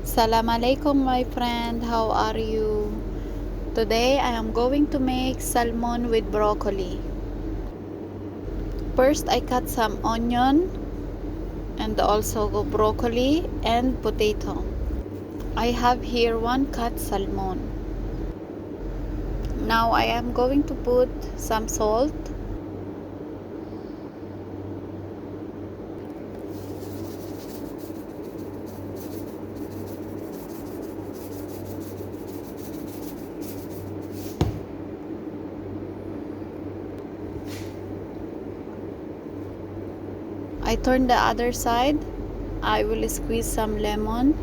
Salam alaikum my friend, how are you? Today I am going to make salmon with broccoli. First I cut some onion and also broccoli and potato. I have here one cut salmon. Now I am going to put some salt. I turn the other side. I will squeeze some lemon.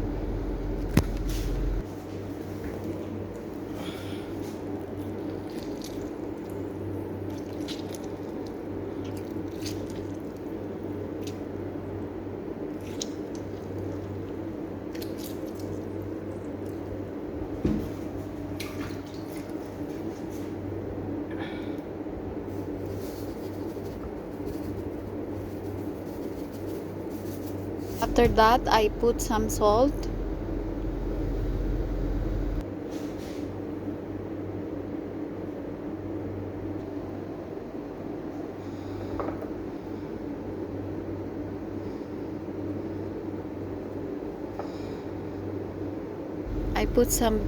After that, I put some salt. I put some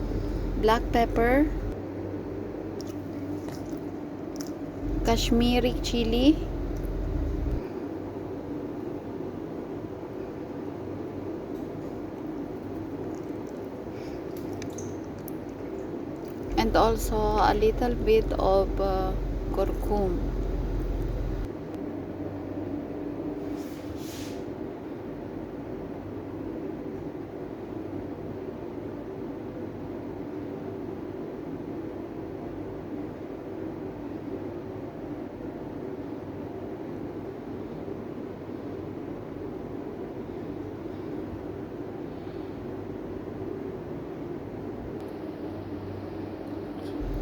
black pepper, Kashmiri chili, and also a little bit of curcum.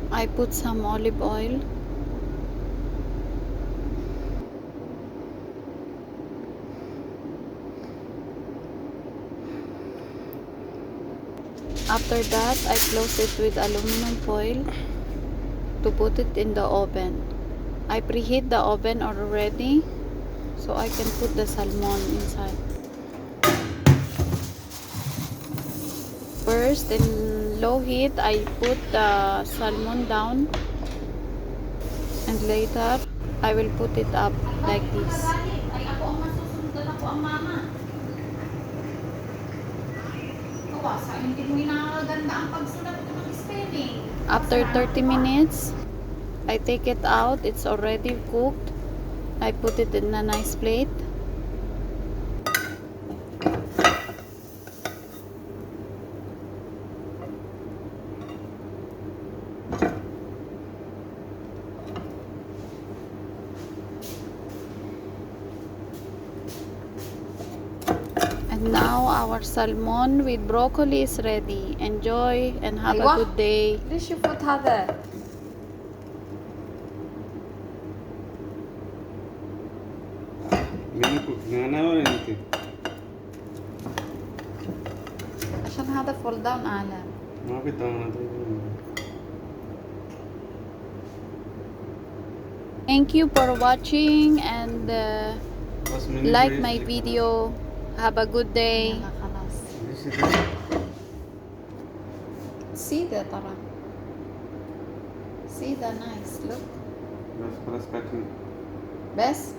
I put some olive oil. After that, I close it with aluminum foil to put it in the oven. I preheat the oven already so I can put the salmon inside. First, in low heat, I put the salmon down, and later I will put it up like this. After 30 minutes, I take it out. It's already cooked. I put it in a nice plate. And now our salmon with broccoli is ready. Enjoy and have a good day. ليش يفوت هذا؟ أنا ولا أنت؟ عشان هذا فول داون أعلى. ما في طعم. Thank you for watching and بس like my video. Have a good day. See the tara. See the nice look. بس خلاص كاتين. بس